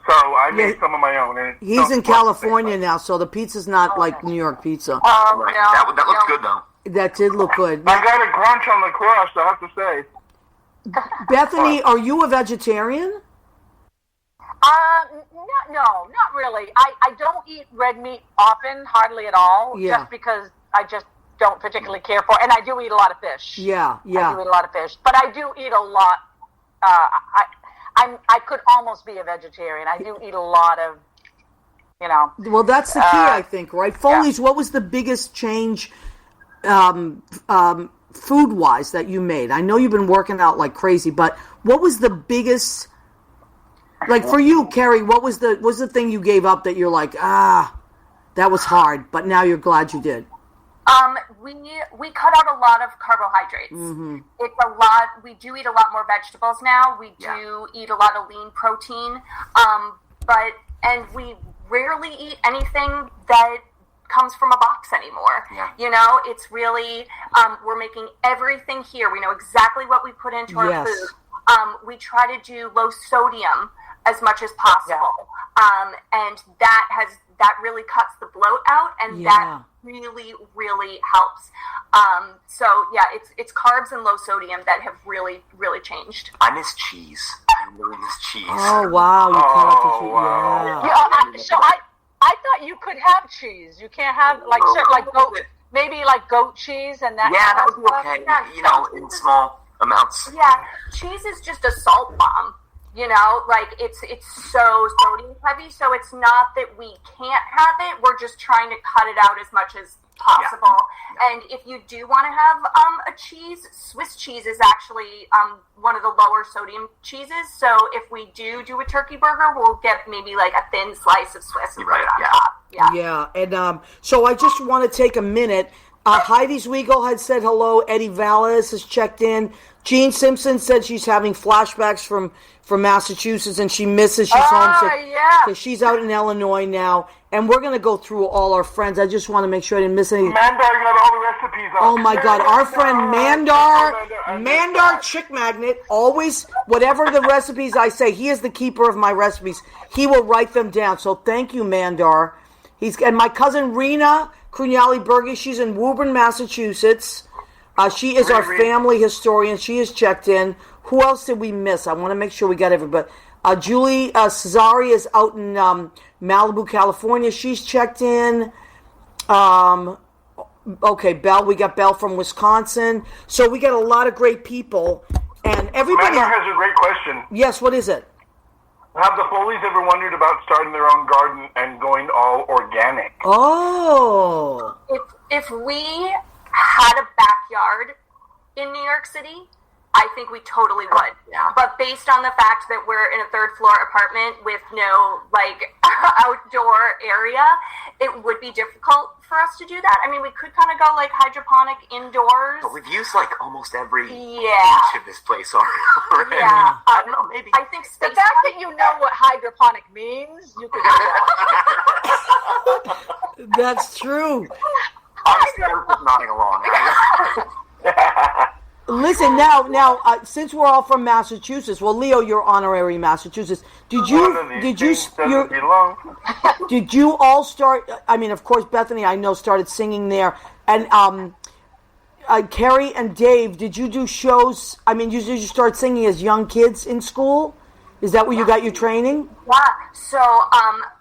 so I made some of my own. And He's in California now, so the pizza's not like New York pizza. Right. That looks good, though. That did look good. I got a crunch on the crust, I have to say. Bethany, are you a vegetarian? No, not really. I don't eat red meat often, hardly at all, Yeah. just because I just don't particularly care for it. And I do eat a lot of fish. Yeah. I do eat a lot of fish. But I do eat a lot. I could almost be a vegetarian. I do eat a lot of, Well, that's the key, I think, right? Foley's, what was the biggest change food-wise that you made? I know you've been working out like crazy, but what was the biggest, like for you, Kerry, what was the thing you gave up that you're like, that was hard, but now you're glad you did? We cut out a lot of carbohydrates. Mm-hmm. It's a lot. We do eat a lot more vegetables now. We do eat a lot of lean protein. And we rarely eat anything that comes from a box anymore. Yeah. It's really, we're making everything here. We know exactly what we put into our food. We try to do low sodium as much as possible. And that really cuts the bloat out, and that really, really helps. It's carbs and low sodium that have really, really changed. I miss cheese. I really miss cheese. Oh, wow. You cut out the cheese. Wow. So I thought you could have cheese. You can't have goat, maybe like goat cheese and that. Yeah, that kind would be of okay. stuff. In small amounts. Yeah, cheese is just a salt bomb. It's so sodium heavy, so it's not that we can't have it. We're just trying to cut it out as much as possible. Yeah. And if you do want to have a cheese, Swiss cheese is actually one of the lower sodium cheeses. So if we do a turkey burger, we'll get maybe like a thin slice of Swiss and put it on top. Yeah, and so I just want to take a minute. Heidi's Weagle had said hello. Eddie Valles has checked in. Jean Simpson said she's having flashbacks from Massachusetts and she misses. She's homesick. So she's out in Illinois now. And we're going to go through all our friends. I just want to make sure I didn't miss anything. Mandar got all the recipes up. Oh, my God. Our friend Mandar Chick Magnet, always, whatever the recipes I say, he is the keeper of my recipes. He will write them down. So thank you, Mandar. And my cousin Rena Crugnali Berge, she's in Woburn, Massachusetts. She is our family historian. She is checked in. Who else did we miss? I want to make sure we got everybody. Julie Cesari is out in Malibu, California. She's checked in. Okay, Belle. We got Belle from Wisconsin. So we got a lot of great people. And everybody Mandar has a great question. Yes, what is it? Have the Foleys ever wondered about starting their own garden and going all organic? Oh. If we had a backyard in New York City, I think we totally would. Yeah. But based on the fact that we're in a third floor apartment with no outdoor area, it would be difficult for us to do that. I mean, we could kind of go hydroponic indoors. But we've used almost every inch of this place already. Yeah. I don't know, maybe. I think The fact that you know what hydroponic means, you could do that. That's true. Honestly, I was just nodding along. Listen, now, since we're all from Massachusetts, well, Leo, you're honorary Massachusetts. Did you all start? I mean, of course, Bethany, I know, started singing there, and Kerry and Dave, did you do shows? I mean, did you start singing as young kids in school? Is that where you got your training? Yeah. So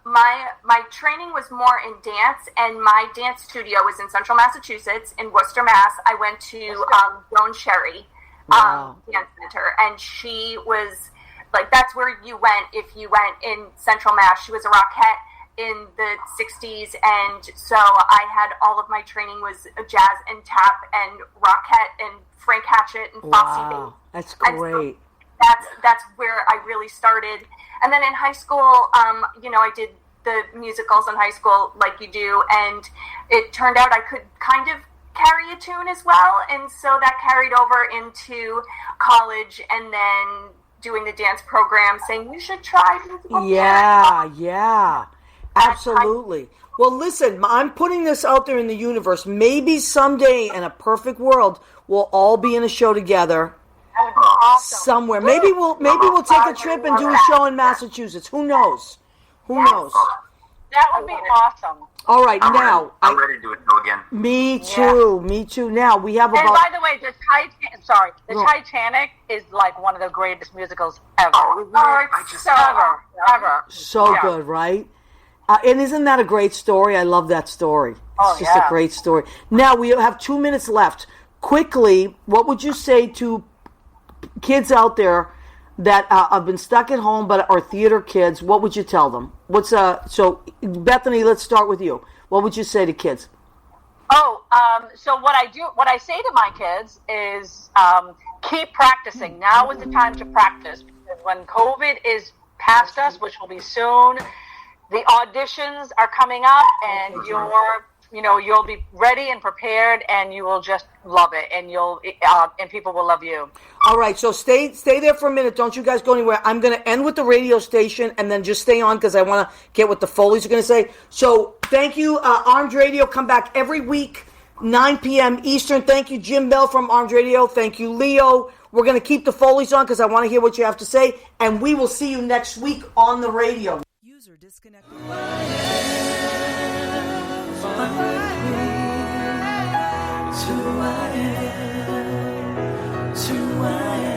my training was more in dance, and my dance studio was in Central Massachusetts, in Worcester, Mass. I went to Joan Sherry Dance Center, and she was that's where you went if you went in Central Mass. She was a Rockette in the 60s, and so I had all of my training was jazz and tap and Rockette and Frank Hatchett and Fosse Bass. That's great. That's where I really started. And then in high school, I did the musicals in high school like you do, and it turned out I could kind of carry a tune as well, and so that carried over into college, and then doing the dance program, saying you should try musical dance. Yeah, absolutely. Well, listen, I'm putting this out there in the universe. Maybe someday in a perfect world, we'll all be in a show together. That would be awesome. Somewhere. Maybe we'll take a trip and do a show in Massachusetts. Who knows? Who knows? That would be awesome. All right, I'm now ready to do it again. Me too. Now we have about. And by the way, the Titanic is one of the greatest musicals ever. Ever. So good, right? And isn't that a great story? I love that story. It's just a great story. Now we have 2 minutes left. Quickly, what would you say to kids out there that have been stuck at home but are theater kids? What would you tell them? So Bethany, let's start with you. What would you say to kids? So what I say to my kids is keep practicing. Now is the time to practice. When COVID is past us, which will be soon, the auditions are coming up, and you'll be ready and prepared, and you will just love it, and and people will love you. All right, so stay there for a minute. Don't you guys go anywhere. I'm going to end with the radio station, and then just stay on because I want to get what the Foleys are going to say. So thank you, Armed Radio. Come back every week, 9 p.m. Eastern. Thank you, Jim Bell from Armed Radio. Thank you, Leo. We're going to keep the Foleys on because I want to hear what you have to say, and we will see you next week on the radio. User disconnected. It's who I am.